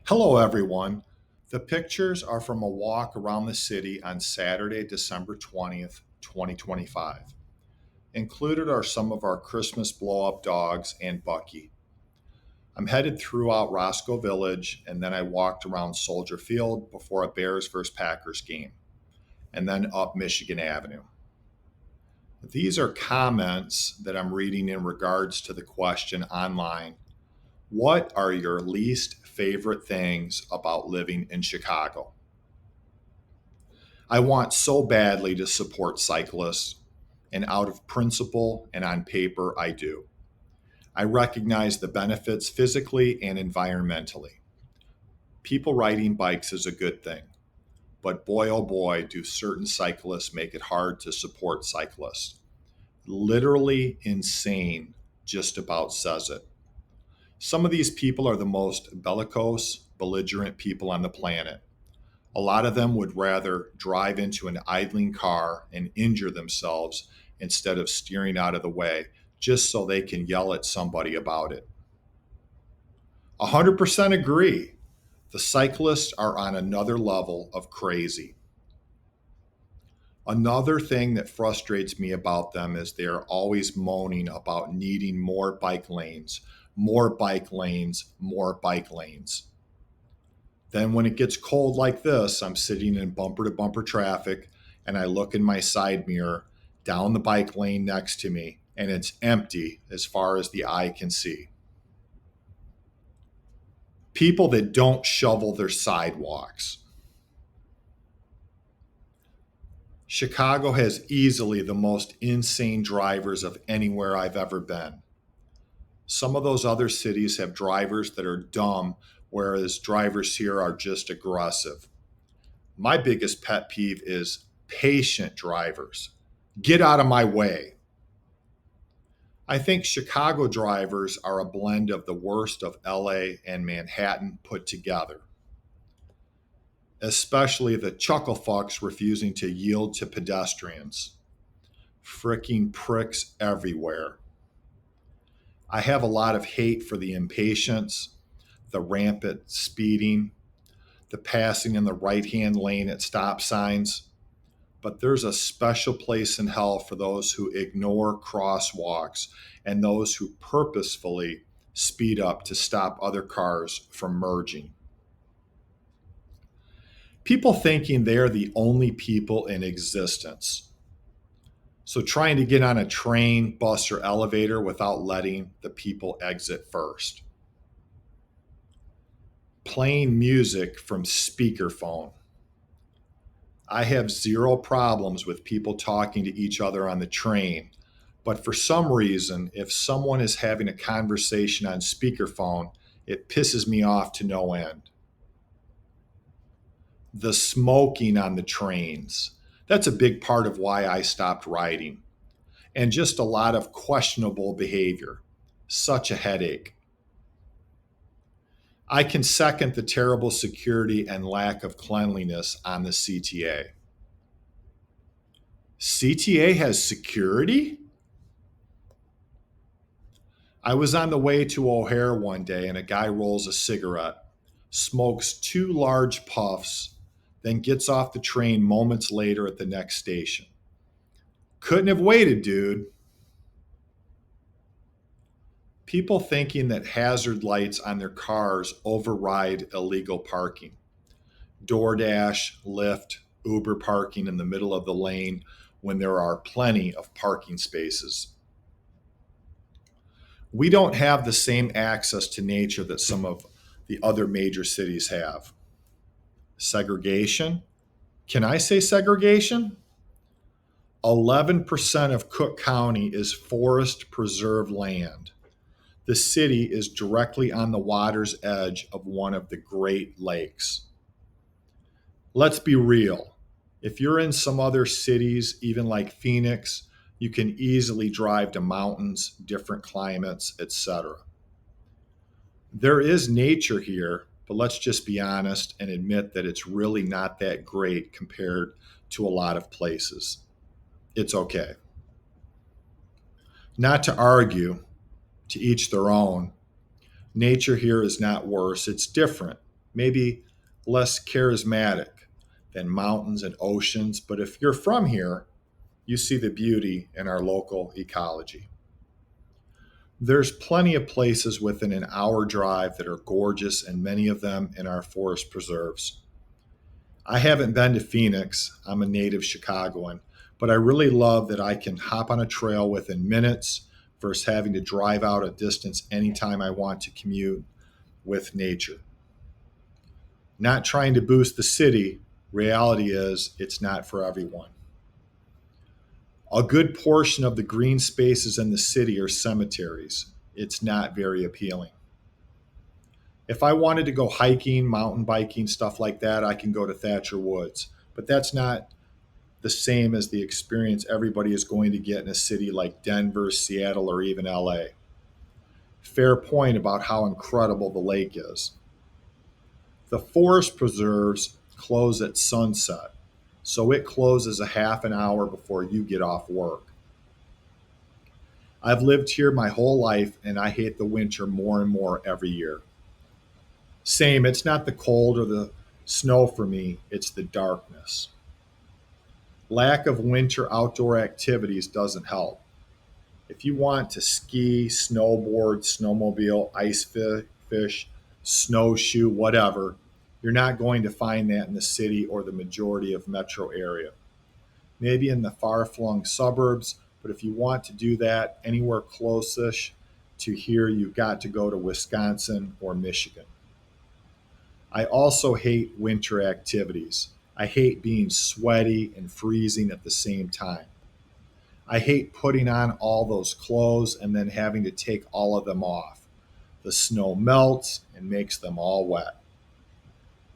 Hello, everyone. The pictures are from a walk around the city on Saturday, December 20th, 2025. Included are some of our Christmas blow up dogs and Bucky. I'm headed throughout Roscoe Village, and then I walked around Soldier Field before a Bears vs. Packers game, and then up Michigan Avenue. These are comments that I'm reading in regards to the question online: what are your least favorite things about living in Chicago? I want so badly to support cyclists, and out of principle and on paper, I do. I recognize the benefits physically and environmentally. People riding bikes is a good thing, but boy oh boy, do certain cyclists make it hard to support cyclists. Literally insane, just about says it. Some of these people are the most bellicose, belligerent people on the planet. A lot of them would rather drive into an idling car and injure themselves instead of steering out of the way just so they can yell at somebody about it. 100% agree. The cyclists are on another level of crazy. Another thing that frustrates me about them is they are always moaning about needing more bike lanes, more bike lanes, more bike lanes. Then, when it gets cold like this, I'm sitting in bumper to bumper traffic and I look in my side mirror down the bike lane next to me, and it's empty as far as the eye can see. People that don't shovel their sidewalks. Chicago has easily the most insane drivers of anywhere I've ever been. Some of those other cities have drivers that are dumb, whereas drivers here are just aggressive. My biggest pet peeve is patient drivers. Get out of my way. I think Chicago drivers are a blend of the worst of LA and Manhattan put together, especially the chuckle fucks refusing to yield to pedestrians. Fricking pricks everywhere. I have a lot of hate for the impatience, the rampant speeding, the passing in the right hand lane at stop signs. But there's a special place in hell for those who ignore crosswalks and those who purposefully speed up to stop other cars from merging. People thinking they are the only people in existence. So, trying to get on a train, bus, or elevator without letting the people exit first. Playing music from speakerphone. I have zero problems with people talking to each other on the train, but for some reason, if someone is having a conversation on speakerphone, it pisses me off to no end. The smoking on the trains. That's a big part of why I stopped riding. And just a lot of questionable behavior. Such a headache. I can second the terrible security and lack of cleanliness on the CTA. CTA has security? I was on the way to O'Hare one day and a guy rolls a cigarette, smokes two large puffs, then gets off the train moments later at the next station. Couldn't have waited, dude. People thinking that hazard lights on their cars override illegal parking. DoorDash, Lyft, Uber parking in the middle of the lane when there are plenty of parking spaces. We don't have the same access to nature that some of the other major cities have. Segregation. Can I say segregation? 11% of Cook County is forest preserve land. The city is directly on the water's edge of one of the Great Lakes. Let's be real. If you're in some other cities, even like Phoenix, you can easily drive to mountains, different climates, etc. There is nature here, but let's just be honest and admit that it's really not that great compared to a lot of places. It's okay. Not to argue, to each their own. Nature here is not worse, it's different. maybe less charismatic than mountains and oceans, but if you're from here, you see the beauty in our local ecology. There's plenty of places within an hour drive that are gorgeous, and many of them in our forest preserves. I haven't been to Phoenix, I'm a native Chicagoan, but I really love that I can hop on a trail within minutes versus having to drive out a distance anytime I want to commute with nature. Not trying to boost the city, reality is it's not for everyone. A good portion of the green spaces in the city are cemeteries. It's not very appealing. If I wanted to go hiking, mountain biking, stuff like that, I can go to Thatcher Woods. But that's not the same as the experience everybody is going to get in a city like Denver, Seattle, or even LA. Fair point about how incredible the lake is. The forest preserves close at sunset, so it closes a half an hour before you get off work. I've lived here my whole life and I hate the winter more and more every year. Same, it's not the cold or the snow for me, it's the darkness. Lack of winter outdoor activities doesn't help. If you want to ski, snowboard, snowmobile, fish, snowshoe, whatever, you're not going to find that in the city or the majority of metro area. Maybe in the far flung suburbs, but if you want to do that anywhere close-ish to here, you've got to go to Wisconsin or Michigan. I also hate winter activities. I hate being sweaty and freezing at the same time. I hate putting on all those clothes and then having to take all of them off. The snow melts and makes them all wet.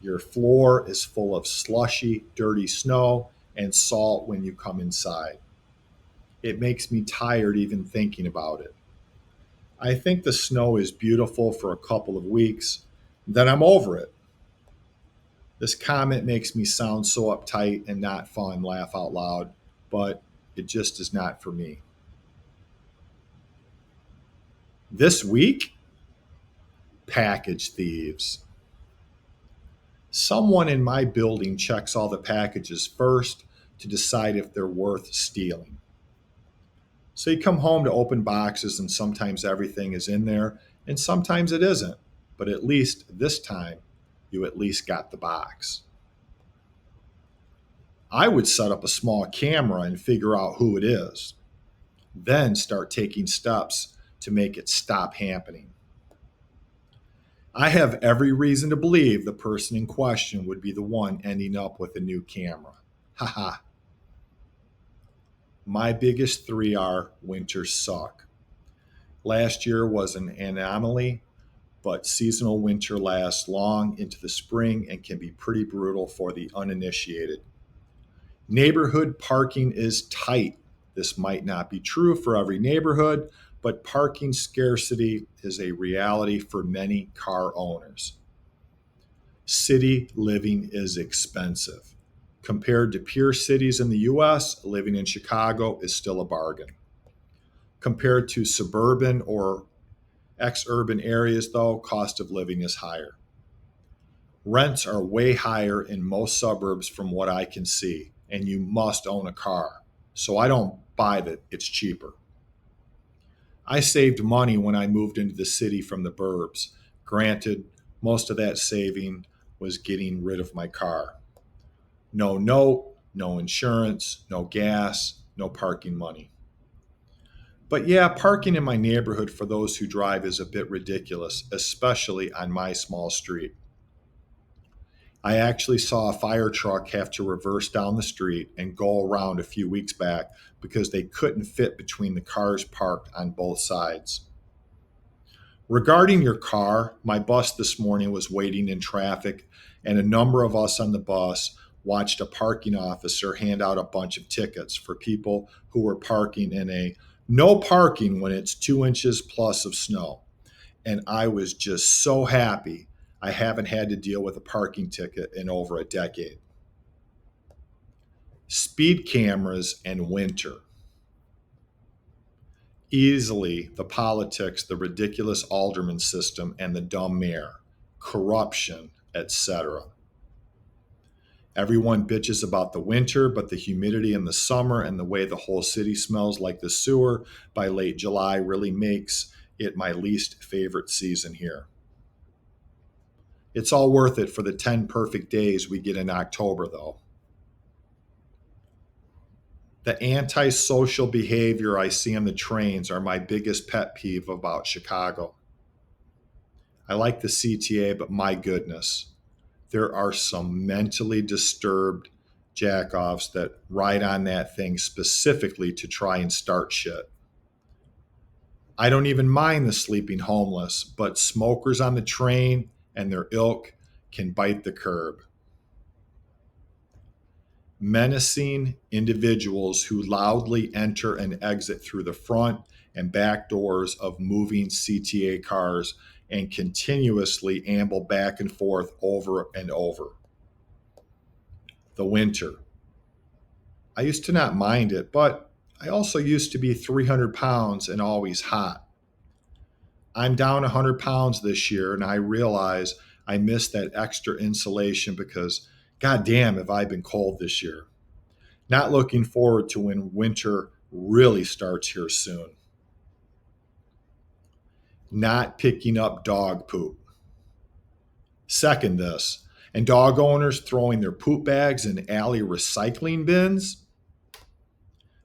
Your floor is full of slushy, dirty snow and salt when you come inside. It makes me tired even thinking about it. I think the snow is beautiful for a couple of weeks, then I'm over it. This comment makes me sound so uptight and not fun, laugh out loud, but it just is not for me. This week, package thieves. Someone in my building checks all the packages first to decide if they're worth stealing. So you come home to open boxes, and sometimes everything is in there, and sometimes it isn't. But at least this time, you at least got the box. I would set up a small camera and figure out who it is, then start taking steps to make it stop happening. I have every reason to believe the person in question would be the one ending up with a new camera. Haha. My biggest three are winters suck. Last year was an anomaly, but seasonal winter lasts long into the spring and can be pretty brutal for the uninitiated. Neighborhood parking is tight. This might not be true for every neighborhood, but parking scarcity is a reality for many car owners. City living is expensive. Compared to peer cities in the US, living in Chicago is still a bargain. Compared to suburban or ex-urban areas, though, cost of living is higher. Rents are way higher in most suburbs from what I can see, and you must own a car. So I don't buy that it's cheaper. I saved money when I moved into the city from the burbs. Granted, most of that saving was getting rid of my car. No note, no insurance, no gas, no parking money. But yeah, parking in my neighborhood for those who drive is a bit ridiculous, especially on my small street. I actually saw a fire truck have to reverse down the street and go around a few weeks back because they couldn't fit between the cars parked on both sides. Regarding your car, my bus this morning was waiting in traffic, and a number of us on the bus watched a parking officer hand out a bunch of tickets for people who were parking in a no parking when it's 2 inches plus of snow. And I was just so happy I haven't had to deal with a parking ticket in over a decade. Speed cameras and winter. Easily the politics, the ridiculous alderman system, and the dumb mayor. Corruption, etc. Everyone bitches about the winter, but the humidity in the summer and the way the whole city smells like the sewer by late July really makes it my least favorite season here. It's all worth it for the 10 perfect days we get in October, though. The antisocial behavior I see on the trains are my biggest pet peeve about Chicago. I like the CTA, but my goodness, there are some mentally disturbed jackoffs that ride on that thing specifically to try and start shit. I don't even mind the sleeping homeless, but smokers on the train and their ilk can bite the curb. Menacing individuals who loudly enter and exit through the front and back doors of moving CTA cars and continuously amble back and forth over and over. The winter. I used to not mind it, but I also used to be 300 pounds and always hot. I'm down 100 pounds this year, and I realize I missed that extra insulation because, goddamn, have I been cold this year. Not looking forward to when winter really starts here soon. Not picking up dog poop. Second this. And dog owners throwing their poop bags in alley recycling bins.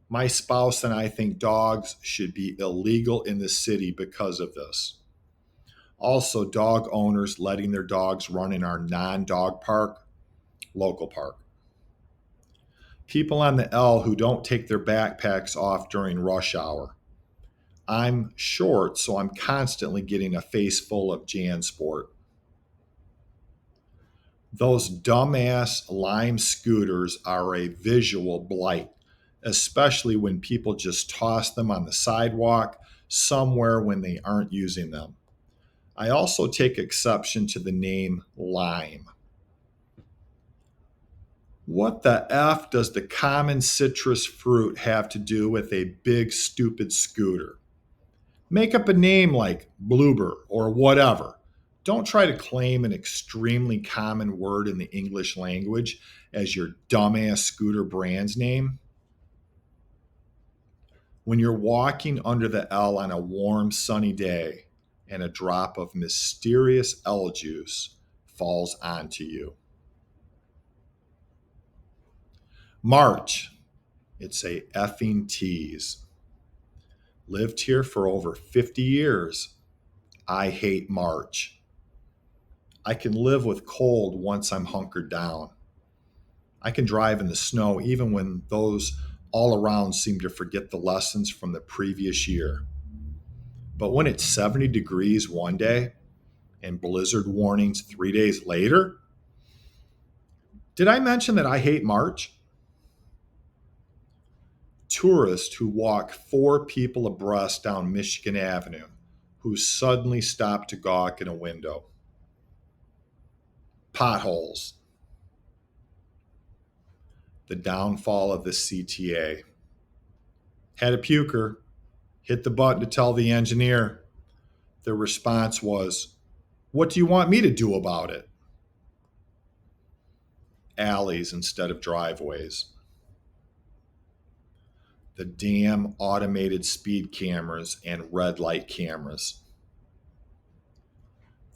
My spouse and I think dogs should be illegal in the city because of this. Also, dog owners letting their dogs run in our non-dog park, local park. People on the L who don't take their backpacks off during rush hour. I'm short, so I'm constantly getting a face full of JanSport. Those dumbass Lime scooters are a visual blight, especially when people just toss them on the sidewalk somewhere when they aren't using them. I also take exception to the name Lime. What the F does the common citrus fruit have to do with a big stupid scooter? Make up a name like Bloober or whatever. Don't try to claim an extremely common word in the English language as your dumbass scooter brand's name. When you're walking under the L on a warm, sunny day and a drop of mysterious L juice falls onto you. March. It's a effing tease. Lived here for over 50 years. I hate March. I can live with cold once I'm hunkered down. I can drive in the snow even when those all around seem to forget the lessons from the previous year. But when it's 70 degrees one day and blizzard warnings 3 days later, did I mention that I hate March? Tourists who walk 4 people abreast down Michigan Avenue who suddenly stop to gawk in a window. Potholes. The downfall of the CTA. Had a puker, hit the button to tell the engineer. The response was, "What do you want me to do about it?" Alleys instead of driveways. The damn automated speed cameras and red light cameras.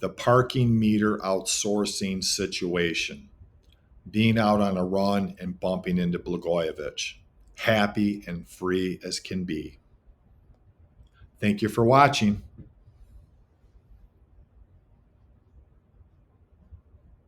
The parking meter outsourcing situation. Being out on a run and bumping into Blagojevich. Happy and free as can be. Thank you for watching.